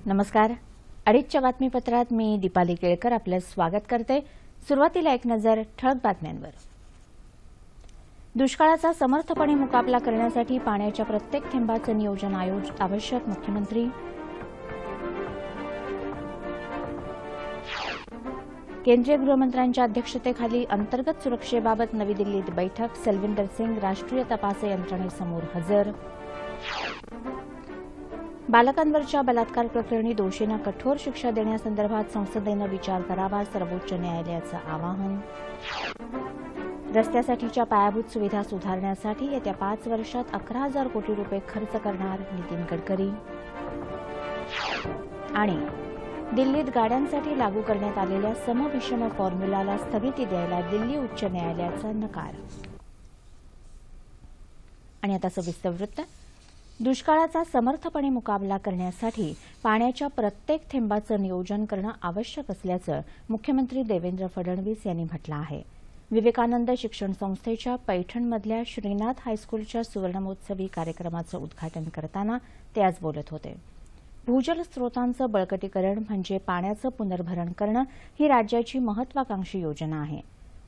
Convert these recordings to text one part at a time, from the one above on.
नमस्कार. अडीचच्या बातमीपत्रात मी दीपाली केळकर आपलं स्वागत करते. सुरुवातीला एक नजर ठळक बातम्यांवर. दुष्काळाचा समर्थपणे मुकाबला करण्यासाठी पाण्याच्या प्रत्येक थेंबाचं नियोजन आवश्यक. मुख्यमंत्री. केंद्रीय गृहमंत्र्यांच्या अध्यक्षतेखाली अंतर्गत सुरक्षेबाबत नवी दिल्लीत बैठक. सलविंदर सिंग राष्ट्रीय तपास यंत्रणेसमोर हजर. बालकांवरच्या बलात्कार प्रकरणी दोषींना कठोर शिक्षा देण्यासंदर्भात संसदेनं विचार करावा. सर्वोच्च न्यायालयाचं आवाहन. रस्त्यासाठीच्या पायाभूत सुविधा सुधारण्यासाठी येत्या 5 वर्षात 11,000 कोटी रुपये खर्च करणार नितीन गडकरी. आणि दिल्लीत गाड्यांसाठी लागू करण्यात आलेल्या समविषम फॉर्म्युलाला स्थगिती द्यायला दिल्ली उच्च न्यायालयाचा नकार. आणि आता सविस्तर वृत्त. दुष्काळाचा समर्थपणे मुकाबला करण्यासाठी पाण्याच्या प्रत्येक थेंबाचं नियोजन करणं आवश्यक असल्याचं मुख्यमंत्री देवेंद्र फडणवीस यांनी म्हटलं आहे. विवेकानंद शिक्षण संस्थेच्या पैठणमधल्या श्रीनाथ हायस्कूलच्या सुवर्णमहोत्सवी कार्यक्रमाचं उद्घाटन करताना ते आज बोलत होते. भूजल स्रोतांचं बळकटीकरण म्हणजे पाण्याचं पुनर्भरण करणं ही राज्याची महत्वाकांक्षी योजना आहे.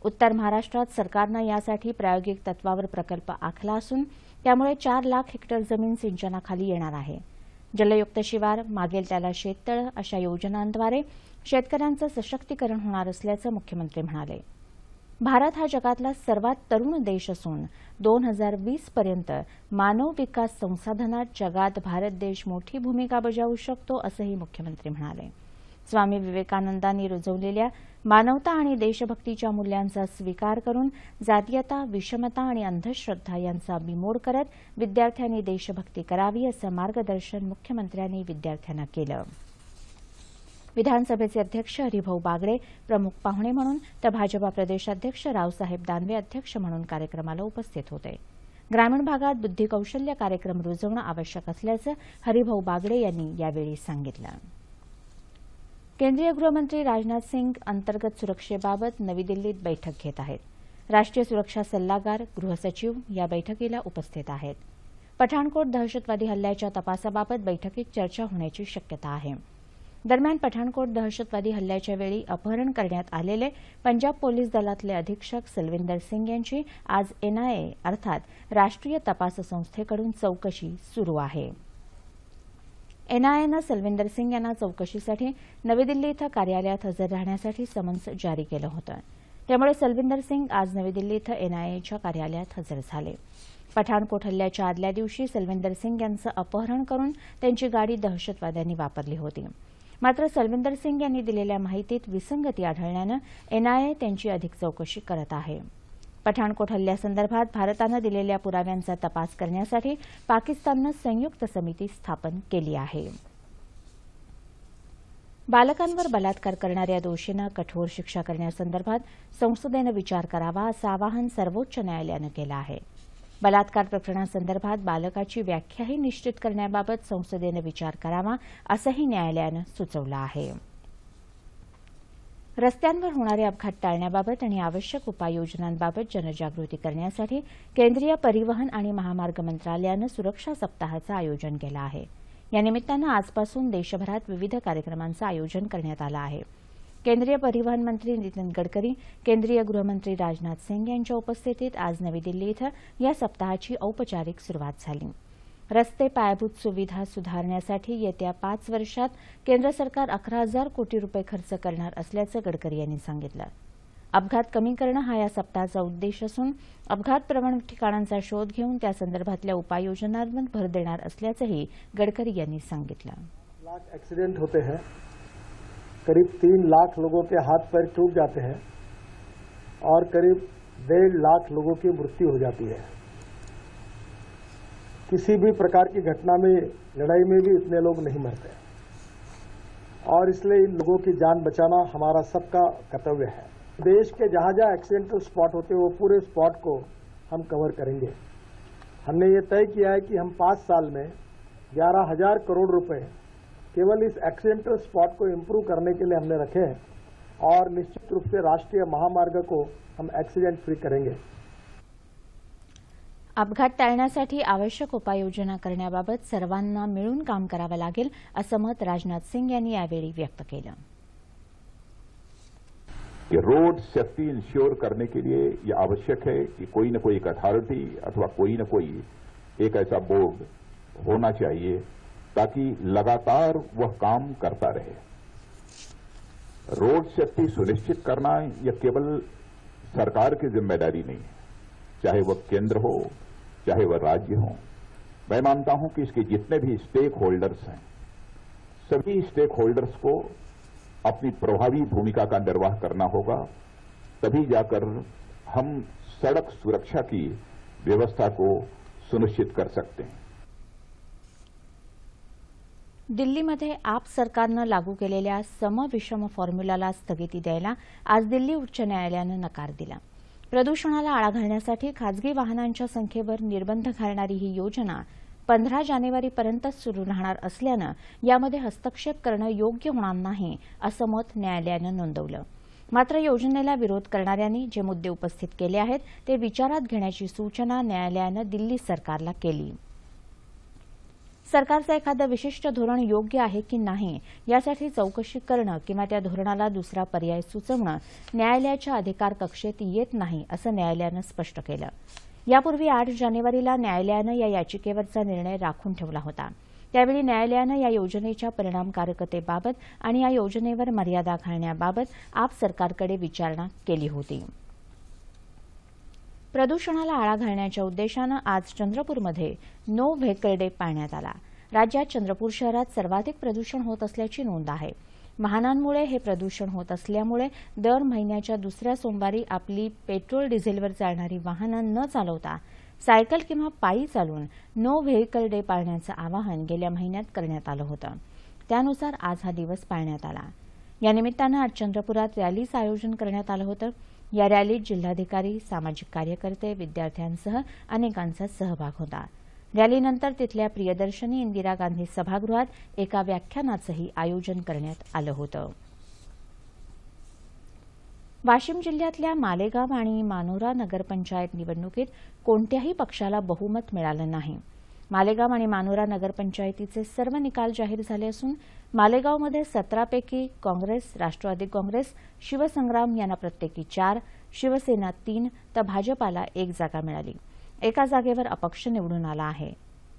उत्तर महाराष्ट्रात सरकारनं यासाठी प्रायोगिक तत्वावर प्रकल्प आखला असून त्यामुळे 4 लाख हेक्टर जमीन सिंचनाखाली येणार आहे. जलयुक्त शिवार, मागेल त्याला शेततळं अशा योजनांद्वारे शेतकऱ्यांचं सशक्तीकरण होणार असल्याचं मुख्यमंत्री म्हणाले. भारत हा जगातला सर्वात तरुण देश असून 2020 पर्यंत मानव विकास संसाधनात जगात भारत देश मोठी भूमिका बजावू शकतो असंही मुख्यमंत्री म्हणाले. स्वामी विवेकानंदांनी रुजवलेल्या मानवता आणि देशभक्तीच्या मूल्यांचा स्वीकार करून जातीयता, विषमता आणि अंधश्रद्धा यांचा बिमोड करत विद्यार्थ्यांनी देशभक्ती करावी असं मार्गदर्शन मुख्यमंत्र्यांनी विद्यार्थ्यांना केलं. विधानसभेचे अध्यक्ष हरिभाऊ बागडे प्रमुख पाहुणे म्हणून तर भाजपा प्रदेशाध्यक्ष रावसाहेब दानवे अध्यक्ष म्हणून कार्यक्रमाला उपस्थित होते. ग्रामीण भागात बुद्धिकौशल्य कार्यक्रम रुजवणं आवश्यक असल्याचं हरिभाऊ बागडे यांनी यावेळी सांगितलं. केंद्रीय गृहमंत्री राजनाथ सिंग अंतर्गत सुरक्षेबाबत नवी दिल्लीत बैठक घेत आहेत. राष्ट्रीय सुरक्षा सल्लागार, गृहसचिव या बैठकीला उपस्थित आहेत. पठाणकोट दहशतवादी हल्ल्याच्या तपासाबाबत बैठकीत चर्चा होण्याची शक्यता आहे. दरम्यान पठाणकोट दहशतवादी हल्ल्याच्या वेळी अपहरण करण्यात आलेले पंजाब पोलीस दलातले अधीक्षक सलविंदर सिंग यांची आज एनआयए अर्थात राष्ट्रीय तपास संस्थेकडून चौकशी सुरू आहे. एनआयएनं सलविंदर सिंग यांना चौकशीसाठी नवी दिल्ली इथं कार्यालयात हजर राहण्यासाठी समन्स जारी केलं होतं. त्यामुळे सलविंदर सिंग आज नवी दिल्ली इथं एनआयएच्या कार्यालयात हजर झाले. पठाणकोट हल्ल्याच्या आदल्या दिवशी सलविंदर सिंग यांचं अपहरण करून त्यांची गाडी दहशतवाद्यांनी वापरली होती. मात्र सलविंदर सिंग यांनी दिलेल्या माहितीत विसंगती आढळल्यानं एनआयए त्यांची अधिक चौकशी करत आहे. पठाणकोट हल्ल्यासंदर्भात भारतानं दिलेल्या पुराव्यांचा तपास करण्यासाठी पाकिस्ताननं संयुक्त समिती स्थापन केली आहे. बालकांवर बलात्कार करणाऱ्या दोषींना कठोर शिक्षा करण्यासंदर्भात संसदेनं विचार करावा असं आवाहन सर्वोच्च न्यायालयानं केलं आहे. बलात्कार प्रकरणासंदर्भात बालकाची व्याख्याही निश्चित करण्याबाबत संसदेनं विचार करावा असंही न्यायालयानं सुचवलं आहे. रस्त्यांवर होणारे अपघात टाळण्याबाबत आणि आवश्यक उपाययोजनांबाबत जनजागृती करण्यासाठी केंद्रीय परिवहन आणि महामार्ग मंत्रालयानं सुरक्षा सप्ताहाचं आयोजन केलं आहे. या निमित्तानं आजपासून देशभरात विविध कार्यक्रमांचं आयोजन करण्यात आलं आहे. केंद्रीय परिवहन मंत्री नितीन गडकरी, केंद्रीय गृहमंत्री राजनाथ सिंग यांच्या उपस्थितीत आज नवी दिल्ली इथं या सप्ताहाची औपचारिक सुरुवात झाली. रस्ते पायाभूत सुविधा सुधारण्यासाठी येत्या 5 वर्षात केंद्र सरकार 11,000 कोटी रुपये खर्च करणार असल्याचं गडकरी यांनी सांगितलं. अपघात कमी करणं हा या सप्ताहाचा उद्देश असून अपघात प्रवण ठिकाणांचा शोध घेऊन त्यासंदर्भातल्या उपाययोजनांवर भर देणार असल्याचंही गडकरी यांनी सांगितलं. लाख एक्सीडेंट होते हैं, करीब 3 लाख लोगों के हाथ पैर टूट जाते हैं और करीब 1.5 लाख लोगों की मृत्यु हो जाती है. किसी भी प्रकार की घटना में, लड़ाई में भी इतने लोग नहीं मरते और इसलिए इन लोगों की जान बचाना हमारा सबका कर्तव्य है. देश के जहां जहां एक्सीडेंटल स्पॉट होते हैं वो पूरे स्पॉट को हम कवर करेंगे. हमने ये तय किया है कि हम 5 साल में 11,000 करोड़ रुपए केवल इस एक्सीडेंटल स्पॉट को इम्प्रूव करने के लिए हमने रखे हैं और निश्चित रूप से राष्ट्रीय महामार्ग को हम एक्सीडेंट फ्री करेंगे. अपघात टाळण्यासाठी आवश्यक उपाययोजना करण्याबाबत सर्वांना मिळून काम करावं लागेल असं मत राजनाथ सिंह यांनी यावेळी व्यक्त केलं. कि रोड सेफ्टी इंश्योर करने के लिए ये आवश्यक है कि कोई न कोई एक अथॉरिटी अथवा कोई न कोई एक ऐसा बोर्ड होना चाहिए ताकि लगातार वह काम करता रहे. रोड सेफ्टी सुनिश्चित करना यह केवल सरकार की जिम्मेदारी नहीं है, चाहे वह केंद्र हो चाहे वह राज्य हो. मैं मानता हूं कि इसके जितने भी स्टेक होल्डर्स हैं, सभी स्टेक होल्डर्स को अपनी प्रभावी भूमिका का निर्वाह करना होगा, तभी जाकर हम सड़क सुरक्षा की व्यवस्था को सुनिश्चित कर सकते हैं. दिल्लीमध्ये आप सरकारनं लागू केलेल्या सम विषम फॉर्म्युलाला स्थगिती द्यायला आज दिल्ली उच्च न्यायालयानं नकार दिला. प्रदूषणाला आळा घालण्यासाठी खासगी वाहनांच्या संख्येवर निर्बंध घालणारी ही योजना 15 जानेवारीपर्यंतच सुरू राहणार असल्यानं यामध्ये हस्तक्षेप करणं योग्य होणार नाही असं मत न्यायालयानं नोंदवलं. मात्र योजनेला विरोध करणाऱ्यांनी जे मुद्दे उपस्थित केले आहेत ते विचारात घेण्याची सूचना न्यायालयानं दिल्ली सरकारला केली. सरकारचं एखादं विशिष्ट धोरण योग्य आहे की नाही यासाठी चौकशी करणं किंवा त्या धोरणाला दुसरा पर्याय सुचवणं न्यायालयाच्या अधिकार कक्षेत येत नाही असं न्यायालयानं स्पष्ट केलं. यापूर्वी 8 जानेवारीला न्यायालयानं या याचिकेवरचा निर्णय राखून ठेवला होता. त्यावेळी न्यायालयानं या योजनेच्या परिणामकारकतेबाबत आणि या योजनेवर मर्यादा घालण्याबाबत आप सरकारकडे विचारणा केली होती. प्रदूषणाला आळा घालण्याच्या उद्देशानं आज चंद्रपूरमध्ये नो व्हेकल डे पाळण्यात आला. राज्यात चंद्रपूर शहरात सर्वाधिक प्रदूषण होत असल्याची नोंद आहे. वाहनांमुळे हे प्रदूषण होत असल्यामुळे दर महिन्याच्या दुसऱ्या सोमवारी आपली पेट्रोल डिझेलवर चालणारी वाहनं न चालवता सायकल किंवा पायी चालून नो व्हेकल डे पाळण्याचं आवाहन गेल्या महिन्यात करण्यात आलं होतं. त्यानुसार आज हा दिवस पाळण्यात आला. या निमित्तानं आज चंद्रपुरात रॅलीचं आयोजन करण्यात आलं होतं. या रॅलीत जिल्हाधिकारी, सामाजिक कार्यकर्ते, विद्यार्थ्यांसह अनेकांचा सहभाग होता. रॅलीनंतर तिथल्या प्रियदर्शनी इंदिरा गांधी सभागृहात एका व्याख्यानाचंही आयोजन करण्यात आलं होतं. वाशिम जिल्ह्यातल्या मालेगाव आणि मानोरा नगरपंचायत निवडणुकीत कोणत्याही पक्षाला बहुमत मिळालं नाही. मालेगाव आणि मानोरा नगरपंचायतीचे सर्व निकाल जाहीर झाले असून मालेगावमध्ये 17 पैकी काँग्रेस, राष्ट्रवादी काँग्रेस, शिवसंग्राम यांना प्रत्येकी 4, शिवसेना 3 तर भाजपाला 1 जागा मिळाली. एका जागेवर अपक्ष निवडून आला आहे.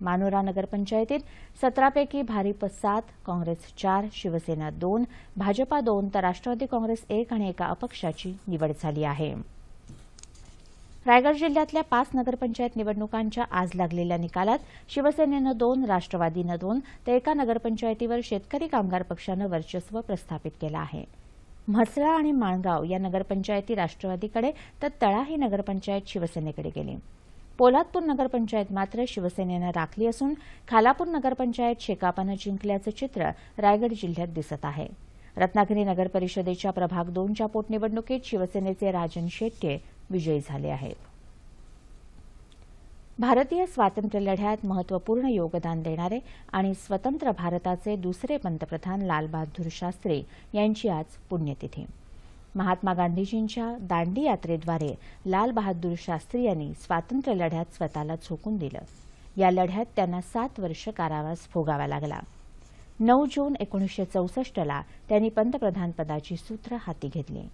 मानोरा नगरपंचायतीत 17 पैकी भारिप 7, काँग्रेस 4, शिवसेना 2, भाजपा 2 तर राष्ट्रवादी काँग्रेस 1 आणि एका अपक्षाची निवड झाली आहे. रायगड जिल्ह्यातल्या 5 नगरपंचायत निवडणुकांच्या आज लागलेल्या निकालात शिवसेनेनं 2, राष्ट्रवादीनं 2 तर एका नगरपंचायतीवर शेतकरी कामगार पक्षानं वर्चस्व प्रस्थापित केलं आहे. म्हसळा आणि माणगाव या नगरपंचायती राष्ट्रवादीकडे तर तळा ही नगरपंचायत शिवसेनेकडे गेली. पोलादपूर नगरपंचायत मात्र शिवसेनेनं राखली असून खालापूर नगरपंचायत शेकापनं जिंकल्याचं चित्र रायगड जिल्ह्यात दिसत आहे. रत्नागिरी नगरपरिषदेच्या प्रभाग 2च्या पोटनिवडणुकीत शिवसेनेचे राजन शेट्ये विजयी झाले आहेत. भारतीय स्वातंत्र्य लढ्यात महत्वपूर्ण योगदान देणारे आणि स्वतंत्र भारताचे दुसरे पंतप्रधान लालबहादूर शास्त्री यांची आज पुण्यतिथी. महात्मा गांधीजींच्या दांडी यात्रेद्वारे लालबहादूर शास्त्री यांनी स्वातंत्र्य लढ्यात स्वतःला झोकून दिलं. या लढ्यात त्यांना 7 वर्ष कारावास भोगावा लागला. 9 जून 1964ला त्यांनी पंतप्रधानपदाची सूत्र हाती घेतली.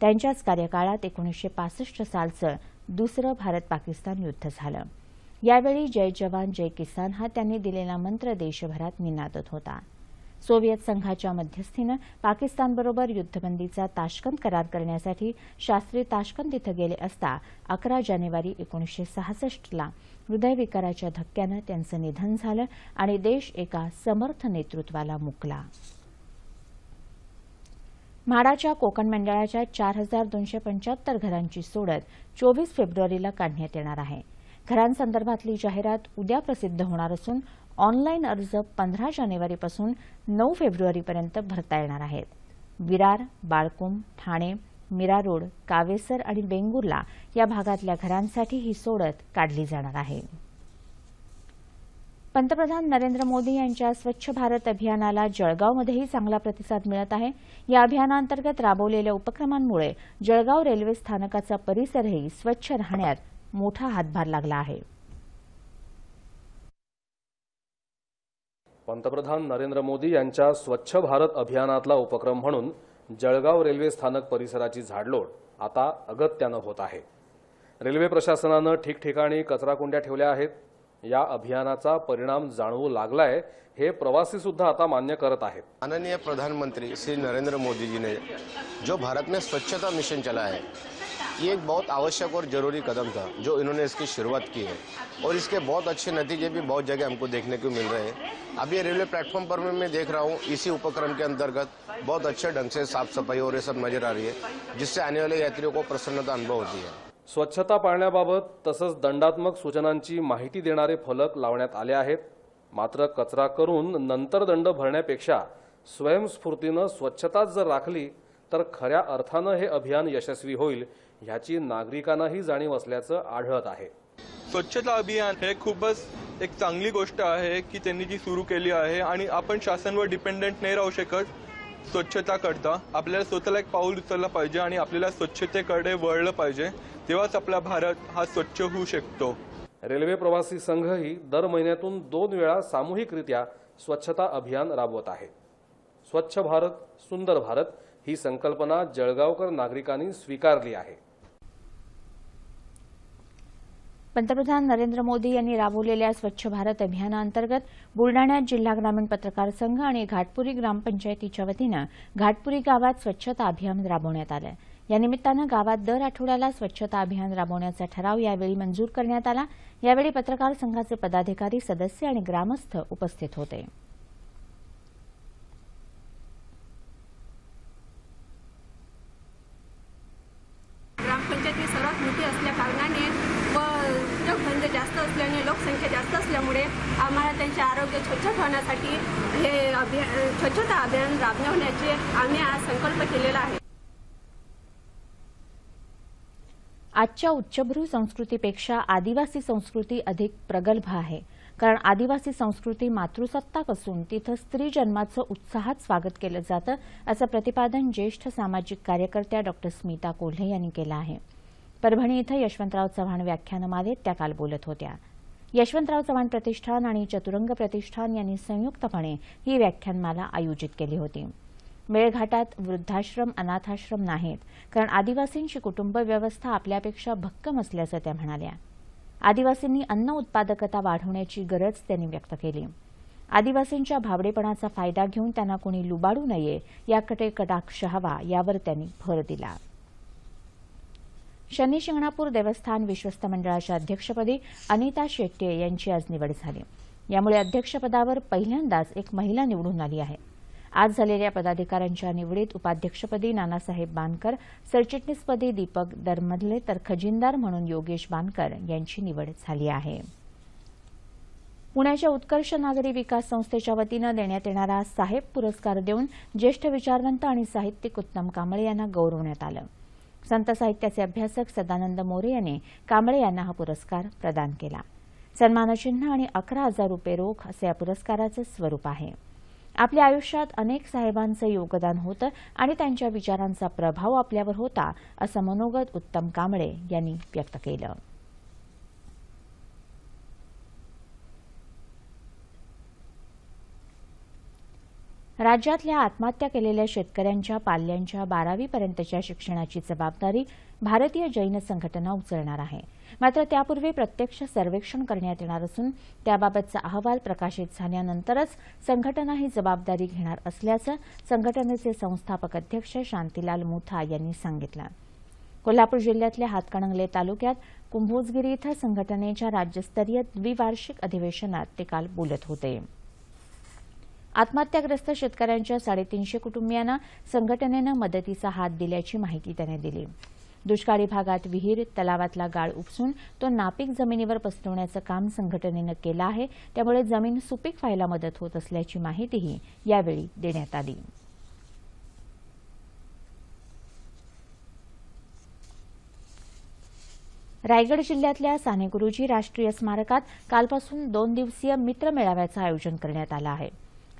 त्यांच्याच कार्यकाळात 1965 सालचं दुसरं भारत-पाकिस्तान युद्ध झालं. यावेळी जय जवान जय किसान हा त्यांनी दिलेला मंत्र देशभरात निनादत होता. सोव्हिएत संघाच्या मध्यस्थीनं पाकिस्तानबरोबर युद्धबंदीचा ताश्कंद करार करण्यासाठी शास्त्री ताश्कंद इथं गेले असता 11 जानेवारी 1966ला हृदयविकाराच्या धक्क्यानं त्यांचं निधन झालं आणि देश एका समर्थ नेतृत्वाला मुकला. म्हाडाच्या कोकण मंडळाच्या 4275 घरांची सोडत 24 फेब्रुवारीला काढण्यात येणार आहे. घरांसंदर्भातली जाहिरात उद्या प्रसिद्ध होणार असून ऑनलाईन अर्ज 15 जानेवारीपासून 9 फेब्रुवारीपर्यंत भरता येणार आहेत. विरार, बाळकुम, ठाणे, मीरा रोड, कावेसर आणि वेंगुर्ला या भागातल्या घरांसाठी ही सोडत काढली जाणार आहे. पंतप्रधान नरेंद्र मोदी यांच्या स्वच्छ भारत अभियानाला जळगावमध्येही चांगला प्रतिसाद मिळत आहे. या अभियानांतर्गत राबवलेल्या उपक्रमांमुळे जळगाव रेल्वे स्थानकाचा परिसरही स्वच्छ राहण्यात मोठा हातभार लागला आहे. पंतप्रधान नरेंद्र मोदी यांच्या स्वच्छ भारत अभियानातला उपक्रम म्हणून जळगाव रेल्वे स्थानक परिसराची झाडलोट आता अगत्यानं होत आहे। रेल्वे प्रशासनानं ठिकठिकाणी कचराकुंड्या ठेवल्या आहेत। या अभियानाचा परिणाम जाणवू लागलाय हे प्रवासी सुद्धा आता मान्य करत आहेत। माननीय प्रधानमंत्री श्री नरेंद्र मोदी जी ने जो भारत में स्वच्छता मिशन चलाया है, ये एक बहुत आवश्यक और जरूरी कदम था जो इन्होंने इसकी शुरुआत की है और इसके बहुत अच्छे नतीजे भी बहुत जगह हमको देखने को मिल रहे हैं। अब ये रेलवे प्लेटफॉर्म पर मैं देख रहा हूँ, इसी उपक्रम के अंतर्गत बहुत अच्छे ढंग से साफ सफाई और ये सब नजर आ रही है, जिससे आने वाले यात्रियों को प्रसन्नता अनुभव होती है। स्वच्छता पाळण्याबाबत तसंच दंडात्मक सूचनांची माहिती देणारे फलक लावण्यात आले आहेत। मात्र कचरा करून नंतर दंड भरण्यापेक्षा स्वयंस्फूर्तीनं स्वच्छताच जर राखली तर खऱ्या अर्थानं हे अभियान यशस्वी होईल ह्याची नागरिकांनाही जाणीव असल्याचं आढळत आहे। स्वच्छता अभियान हे खूपच एक चांगली गोष्ट आहे की त्यांनी जी सुरू केली आहे आणि आपण शासनावर डिपेंडेंट नाही राहू शकत। स्वच्छता करता आपल्याला स्वतःला एक पाऊल उचललं पाहिजे आणि आपल्याला स्वच्छतेकडे वळलं पाहिजे, तेव्हाच आपला भारत हा स्वच्छ होऊ शकतो। रेल्वे प्रवासी संघही दर महिन्यातून 2 वेळा सामूहिकरित्या स्वच्छता अभियान राबवत आहे। स्वच्छ भारत सुंदर भारत ही संकल्पना जळगावकर नागरिकांनी स्वीकारली आहे। पंतप्रधान नरेंद्र मोदी यांनी राबवलेल्या स्वच्छ भारत अभियानाअंतर्गत बुलडाण्यात जिल्हा ग्रामीण पत्रकार संघ आणि घाटपुरी ग्रामपंचायतीच्या वतीनं घाटपुरी गावात स्वच्छता अभियान राबवण्यात आलं। या निमित्तानं गावात दर आठवड्याला स्वच्छता अभियान राबवण्याचा ठराव यावेळी मंजूर करण्यात आला। यावेळी पत्रकार संघाचे पदाधिकारी, सदस्य आणि ग्रामस्थ उपस्थित होते। ग्रामपंचायत सर्वात मोठी असल्या कारणाने व लोकसंख्या जास्त असल्याने लोकसंख्या जास्त असल्यामुळे आम्हाला त्यांचे आरोग्य स्वच्छ ठेवण्यासाठी हे स्वच्छता अभियान राबवण्याचे आम्ही आज संकल्प केलेला आहे। आजच्या उच्चभ्रू संस्कृतीपेक्षा आदिवासी संस्कृती अधिक प्रगल्भ आहे, कारण आदिवासी संस्कृती मातृसत्ताक असून तिथं स्त्री जन्माचं उत्साहात स्वागत केलं जातं, असं प्रतिपादन ज्येष्ठ सामाजिक कार्यकर्त्या डॉ. स्मिता कोल्हे यांनी केलं आहे। परभणी इथं यशवंतराव चव्हाण व्याख्यानमालेत त्या काल बोलत होत्या। यशवंतराव चव्हाण प्रतिष्ठान आणि चतुरंग प्रतिष्ठान यांनी संयुक्तपणे ही व्याख्यानमाला आयोजित केली होती। मेळघाटात वृद्धाश्रम, अनाथाश्रम नाहीत, कारण आदिवासींची कुटुंब व्यवस्था आपल्यापेक्षा भक्कम असल्याचं त्या म्हणाल्या। आदिवासींनी अन्न उत्पादकता वाढवण्याची गरज त्यांनी व्यक्त केली। आदिवासींच्या भाबडेपणाचा फायदा घेऊन त्यांना कोणी लुबाडू नये याकडे कटाक्ष हवा, यावर त्यांनी भर दिला। शनी शिंगणापूर देवस्थान विश्वस्त मंडळाच्या अध्यक्षपदी अनिता शेट्टे यांची आज निवड झाली। यामुळे अध्यक्षपदावर पहिल्यांदाच एक महिला निवडून आली आहे। आज झालेल्या पदाधिकाऱ्यांच्या निवडीत उपाध्यक्षपदी नानासाहेब बानकर, सरचिटणीसपदी दीपक दरमधले तर खजिनदार म्हणून योगेश बानकर यांची निवड झाली आहे। पुण्याच्या उत्कर्ष नागरी विकास संस्थेच्या वतीनं देण्यात येणारा साहेब पुरस्कार देऊन ज्येष्ठ विचारवंत आणि साहित्यिक उत्तम कांबळे यांना गौरवण्यात आलं। संत साहित्याचे अभ्यासक सदानंद मोरे यांनी कांबळे यांना हा पुरस्कार प्रदान केला। सन्मानचिन्ह आणि 11,000 रुपये रोख असे या पुरस्काराचे स्वरूप आहे। आपल्या आयुष्यात अनेक साहेबांचं योगदान होतं आणि त्यांच्या विचारांचा प्रभाव आपल्यावर होता, असं मनोगत उत्तम कांबळे यांनी व्यक्त केलं। राज्यातल्या आत्महत्या केलेल्या शेतकऱ्यांच्या पाल्यांच्या 12वी पर्यंतच्या शिक्षणाची जबाबदारी भारतीय जैन संघटना उचलणार आहे। मात्र त्यापूर्वी प्रत्यक्ष सर्वेक्षण करण्यात येणार असून त्याबाबतचा अहवाल प्रकाशित झाल्यानंतरच संघटना ही जबाबदारी घेणार असल्याचं संघटनेचे संस्थापक अध्यक्ष शांतीलाल मुथा यांनी सांगितलं। कोल्हापूर जिल्ह्यातल्या हातकणंगले तालुक्यात कुंभोजगिरी इथं संघटनेच्या राज्यस्तरीय द्विवार्षिक अधिवेशनात ते काल बोलत होते। आत्महत्याग्रस्त शेतकऱ्यांच्या 350 कुटुंबियांना संघटनेनं मदतीचा हात दिल्याची माहिती त्यांनी दिली। दुष्काळी भागात विहीर, तलावातला गाळ उपसून तो नापीक जमिनीवर पसरवण्याचं काम संघटनेनं केलं आहे, त्यामुळे जमीन सुपीक व्हायला मदत होत असल्याची माहितीही यावेळी देण्यात आली। रायगड जिल्ह्यातल्या सानेगुरुजी राष्ट्रीय स्मारकात कालपासून 2 दिवसीय मित्र मेळाव्याचं आयोजन करण्यात आलं आहे।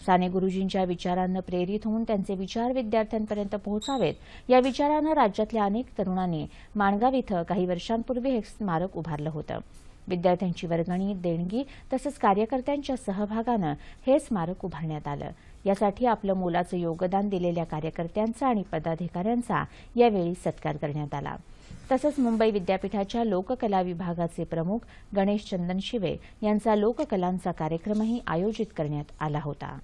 साने गुरुजींच्या विचारांना प्रेरित होऊन त्यांचे विचार विद्यार्थ्यांपर्यंत पोहोचावेत, या विचारानं राज्यातल्या अनेक तरुणांनी माणगाव इथं काही वर्षांपूर्वी हे स्मारक उभारलं होतं। विद्यार्थ्यांची वर्गणी, देणगी तसंच कार्यकर्त्यांच्या सहभागानं हे स्मारक उभारण्यात आलं. यासाठी आपलं मोलाचं योगदान दिलेल्या कार्यकर्त्यांचा आणि पदाधिकाऱ्यांचा यावेळी सत्कार करण्यात आला. तसंच मुंबई विद्यापीठाच्या लोककला विभागाचे प्रमुख गणेश चंदनशिवे यांचा लोककलांचा कार्यक्रमही आयोजित करण्यात आला होता.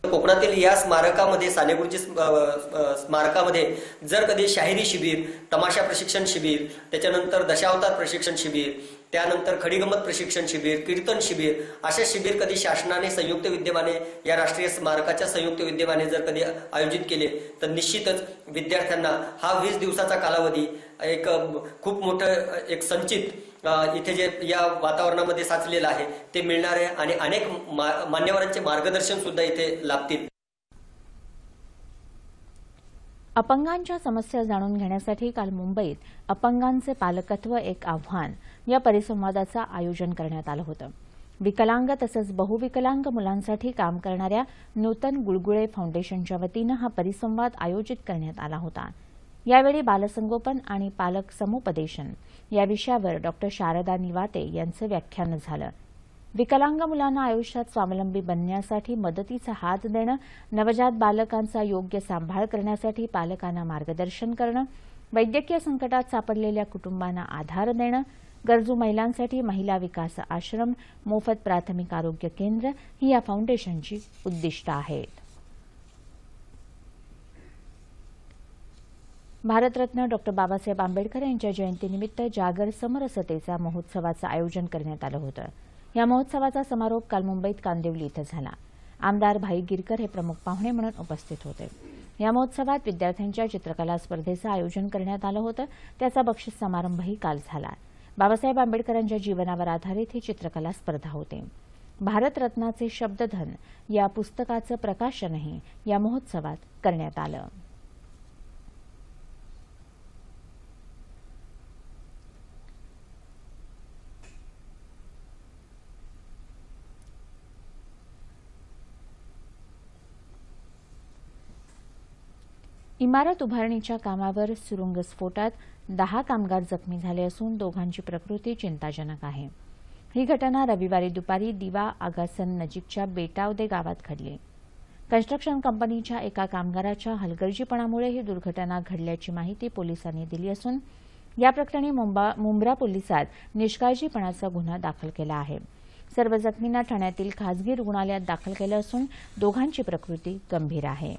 कोकणातील या स्मारकामध्ये सानेगुरुजी स्मारकामध्ये जर कधी शाहिरी शिबिर, तमाशा प्रशिक्षण शिबिर, त्याच्यानंतर दशावतार प्रशिक्षण शिबिर, त्यानंतर खडीगंमत प्रशिक्षण शिबिर, कीर्तन शिबिर अशा शिबिर कधी शासनाने संयुक्त विद्यमाने या राष्ट्रीय स्मारकाच्या संयुक्त विद्यमाने जर कधी आयोजित केले तर निश्चितच विद्यार्थ्यांना हा 20 दिवसाचा कालावधी एक खूप मोठं एक संचित इथे जे या वातावरणामध्ये साचलेलं आहे ते मिळणार आहे आणि अनेक मान्यवरांचे मार्गदर्शन सुद्धा इथे लाभतील. अपंगांच्या समस्या जाणून घेण्यासाठी काल मुंबईत अपंगांचे पालकत्व एक आव्हान या परिसंवादाचं आयोजन करण्यात आलं होतं. विकलांग तसंच बहुविकलांग मुलांसाठी काम करणाऱ्या नूतन गुळगुळे फाउंडेशनच्या वतीनं हा परिसंवाद आयोजित करण्यात आला होता. यावेळी बालसंगोपन आणि पालक समुपदेशन या विषयावर डॉ. शारदा निवाते यांचं व्याख्यान झालं. विकलांग मुलांना आयुष्यात स्वावलंबी बनण्यासाठी मदतीचा हात देणं, नवजात बालकांचा योग्य सांभाळ करण्यासाठी पालकांना मार्गदर्शन करणं, वैद्यकीय संकटात सापडलेल्या कुटुंबांना आधार देणं, गरजू महिलांसाठी महिला विकास आश्रम, मोफत प्राथमिक आरोग्य केंद्र ही या फाउंडेशनची उद्दिष्ट आहेत. भारतरत्न डॉ. बाबासाहेब आंबेडकर यांच्या जयंतीनिमित्त जागर समरसतेचा महोत्सवाचं आयोजन करण्यात आलं होतं. या महोत्सवाचा समारोप काल मुंबईत कांदिवली इथं झाला. आमदार भाई गिरकर हे प्रमुख पाहुणे म्हणून उपस्थित होते. या महोत्सवात विद्यार्थ्यांच्या चित्रकला स्पर्धेचं आयोजन करण्यात आलं होतं. त्याचा बक्षीस समारंभही काल झाला. बाबासाहेब आंबेडकरांच्या जीवनावर आधारित ही चित्रकला स्पर्धा होती. भारतरत्नाचे शब्दधन या पुस्तकाचं प्रकाशनही या महोत्सवात करण्यात आलं. इमारत उभारणीच्या कामावर सुरुंगस्फोटात 10 कामगार जखमी झाले असून दोघांची प्रकृती चिंताजनक आहे. ही घटना रविवारी दुपारी दिवा आगासन नजीकच्या बेटावदे गावात घडली. कन्स्ट्रक्शन कंपनीच्या एका कामगाराच्या हलगर्जीपणामुळे ही दुर्घटना घडल्याची माहिती पोलिसांनी दिली असून या प्रकरणी मुंब्रा पोलिसात निष्काळजीपणाचा गुन्हा दाखल केला आहे. सर्व जखमींना ठाण्यातील खासगी रुग्णालयात दाखल केलं असून दोघांची प्रकृती गंभीर आहे.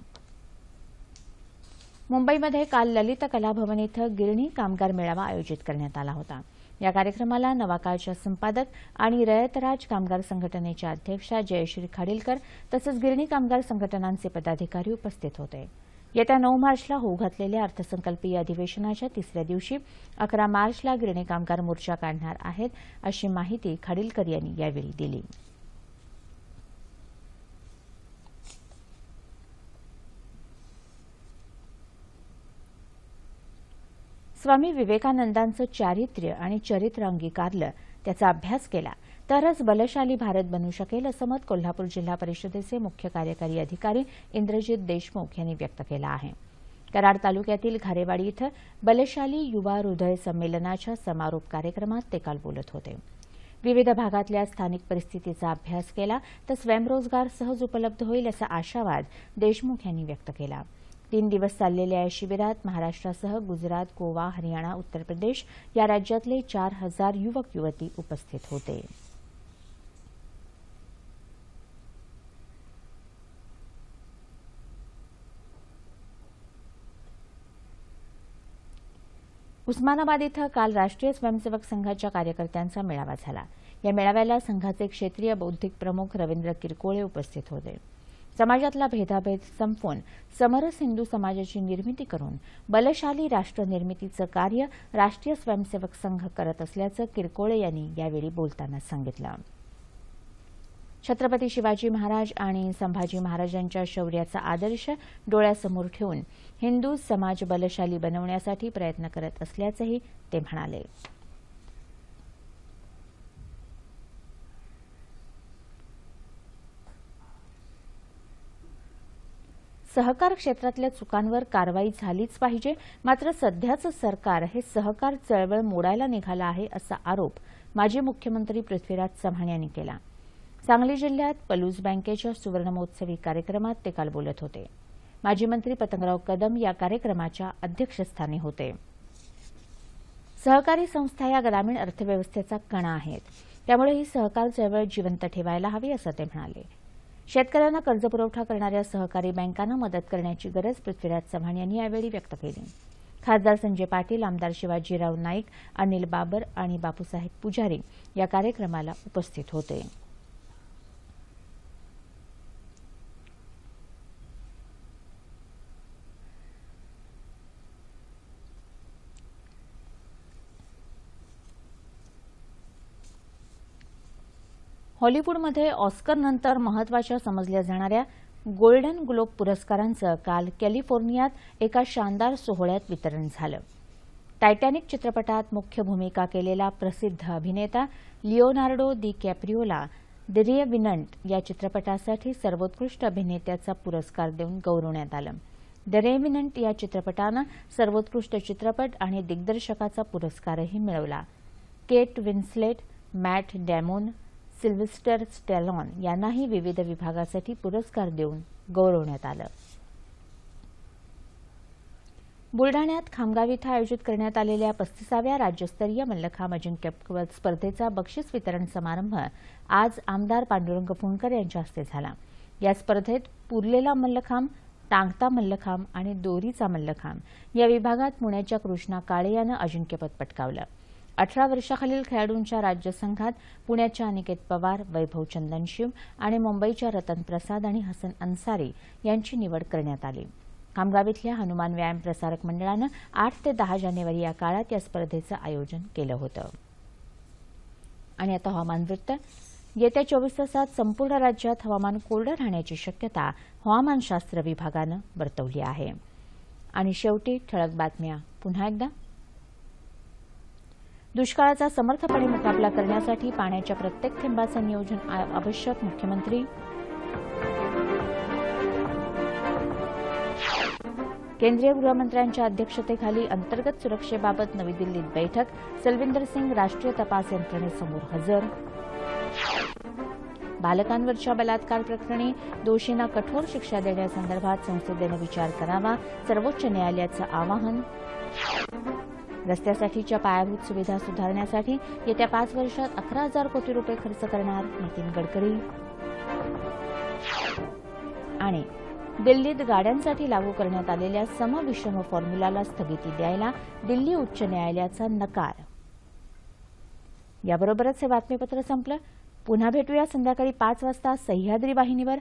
मुंबईमध्ये काल ललित कला भवन इथं गिरणी कामगार मेळावा आयोजित करण्यात आला होता. या कार्यक्रमाला नवाकाळच्या संपादक आणि रयतराज कामगार संघटनेच्या अध्यक्षा जयश्री खाडीलकर तसंच गिरणी कामगार संघटनांचे पदाधिकारी उपस्थित होते. येत्या 9 मार्चला होऊ घातलेल्या अर्थसंकल्पीय अधिवेशनाच्या 3ऱ्या दिवशी 11 मार्चला गिरणी कामगार मोर्चा काढणार आहेत अशी माहिती खाडीलकर यांनी यावेळी दिली. स्वामी विवेकानंदांचं चारित्र्य आणि चरित्र अंगीकारलं, त्याचा अभ्यास केला तरच बलशाली भारत बनू शकेल असं मत कोल्हापूर जिल्हा परिषदेचे मुख्य कार्यकारी अधिकारी इंद्रजित देशमुख यांनी व्यक्त केलं आहे. कराड तालुक्यातील घारेवाडी इथं बलशाली युवा हृदय संमेलनाच्या समारोप कार्यक्रमात ते काल बोलत होते. विविध भागातल्या स्थानिक परिस्थितीचा अभ्यास केला तर स्वयंरोजगार सहज उपलब्ध होईल असा आशावाद देशमुख यांनी व्यक्त केला. 3 दिवस चाललेल्या या शिबिरात महाराष्ट्रासह गुजरात, गोवा, हरियाणा, उत्तर प्रदेश या राज्यातले 4000 युवक युवती उपस्थित होते. उस्मानाबाद इथं काल राष्ट्रीय स्वयंसेवक संघाच्या कार्यकर्त्यांचा मेळावा झाला. या मेळाव्याला संघाचे क्षेत्रीय बौद्धिक प्रमुख रवींद्र किरकोळे उपस्थित होते. समाजातला भेदाभेद संपवून समरस हिंदू समाजाची निर्मिती करून बलशाली राष्ट्र निर्मितीचं कार्य राष्ट्रीय स्वयंसेवक संघ करत असल्याचं किरकोळे यांनी यावेळी बोलताना सांगितलं. छत्रपती शिवाजी महाराज आणि संभाजी महाराजांच्या शौर्याचा आदर्श डोळ्यासमोर ठेवून हिंदू समाज बलशाली बनवण्यासाठी प्रयत्न करत असल्याचंही ते म्हणाले. सहकार क्षेत्रातल्या चुकांवर कारवाई झालीच पाहिजे, मात्र सध्याचं सरकार हे सहकार चळवळ मोडायला निघालं आहे असा आरोप माजी मुख्यमंत्री पृथ्वीराज चव्हाण यांनी केला. सांगली जिल्ह्यात पलूस बँकेच्या सुवर्णमहोत्सवी कार्यक्रमात ते काल बोलत होते. माजी मंत्री पतंगराव कदम या कार्यक्रमाच्या अध्यक्षस्थानी होते. सहकारी संस्था या ग्रामीण अर्थव्यवस्थेचा कणा आहेत, त्यामुळे ही सहकार चळवळ जिवंत ठेवायला हवी असं ते म्हणाले. शेतकऱ्यांना कर्जपुरवठा करणाऱ्या सहकारी बँकांना मदत करण्याची गरज पृथ्वीराज चव्हाण यांनी यावेळी व्यक्त केली. खासदार संजय पाटील, आमदार शिवाजीराव नाईक, अनिल बाबर आणि बापूसाहेब पुजारी या कार्यक्रमाला उपस्थित होते. हॉलिवूडमध्ये ऑस्करनंतर महत्त्वाच्या समजल्या जाणाऱ्या गोल्डन ग्लोब पुरस्कारांचं काल कॅलिफोर्नियात एका शानदार सोहळ्यात वितरण झालं. टायटॅनिक चित्रपटात मुख्य भूमिका केलेला प्रसिद्ध अभिनेता लिओनार्डो दी कॅप्रिओला द रेव्हनंट या चित्रपटासाठी सर्वोत्कृष्ट अभिनेत्याचा पुरस्कार देऊन गौरवण्यात आलं. द रेव्हनंट या चित्रपटानं सर्वोत्कृष्ट चित्रपट आणि दिग्दर्शकाचा पुरस्कारही मिळवला. केट विन्स्लेट, मॅट डॅमोन, सिल्व्हेस्टर स्टॅलोन यांनाही विविध विभागासाठी पुरस्कार देऊन गौरवण्यात आलं. बुलढाण्यात खामगाव इथं आयोजित करण्यात आलेल्या 35व्या राज्यस्तरीय मल्लखांब अजिंक्यपद स्पर्धेचा बक्षीस वितरण समारंभ आज आमदार पांडुरंग फुंडकर यांच्या हस्ते झाला. या स्पर्धेत पुरलेला मल्लखांब, टांगता मल्लखांब आणि दोरीचा मल्लखांब या विभागात पुण्याच्या कृष्णा काळे यानं अजिंक्यपद पटकावलं. 18 वर्षाखालील खेळाडूंच्या राज्यसंघात पुण्याच्या अनिकेत पवार, वैभव चंदनशिव आणि मुंबईच्या रतन प्रसाद आणि हसन अन्सारी यांची निवड करण्यात आली. खामगाव इथल्या हनुमान व्यायाम प्रसारक मंडळानं 8 ते 10 जानेवारी या काळात या स्पर्धेचं आयोजन केलं होतं. आणि आता हवामान वृत्त. येत्या 24 तासात संपूर्ण राज्यात हवामान कोरडं राहण्याची शक्यता हवामानशास्त्र विभागानं वर्तवली आहे. आणि शेवटी ठळक बातम्या पुन्हा एकदा. दुष्काळाचा समर्थपणे मुकाबला करण्यासाठी पाण्याच्या प्रत्येक थेंबाचं नियोजन आवश्यक, मुख्यमंत्री. केंद्रीय गृहमंत्र्यांच्या अध्यक्षतेखाली अंतर्गत सुरक्षेबाबत नवी दिल्लीत बैठक. सलविंदर सिंग राष्ट्रीय तपास यंत्रणेसमोर हजर. बालकांवरच्या बलात्कार प्रकरणी दोषींना कठोर शिक्षा देण्यासंदर्भात संसदेनं विचार करावा, सर्वोच्च न्यायालयाचं आवाहन. रस्त्यासाठीच्या पायाभूत सुविधा सुधारण्यासाठी येत्या 5 वर्षात 11,000 कोटी रुपये खर्च करणार, नितीन गडकरी. आणि दिल्लीत गाड्यांसाठी लागू करण्यात आलेल्या समविषम फॉर्म्युलाला स्थगिती द्यायला दिल्ली उच्च न्यायालयाचा नकार. याबरोबरच हे बातमीपत्र संपलं. पुन्हा भेटूया संध्याकाळी 5 वाजता सह्याद्री वाहिनीवर.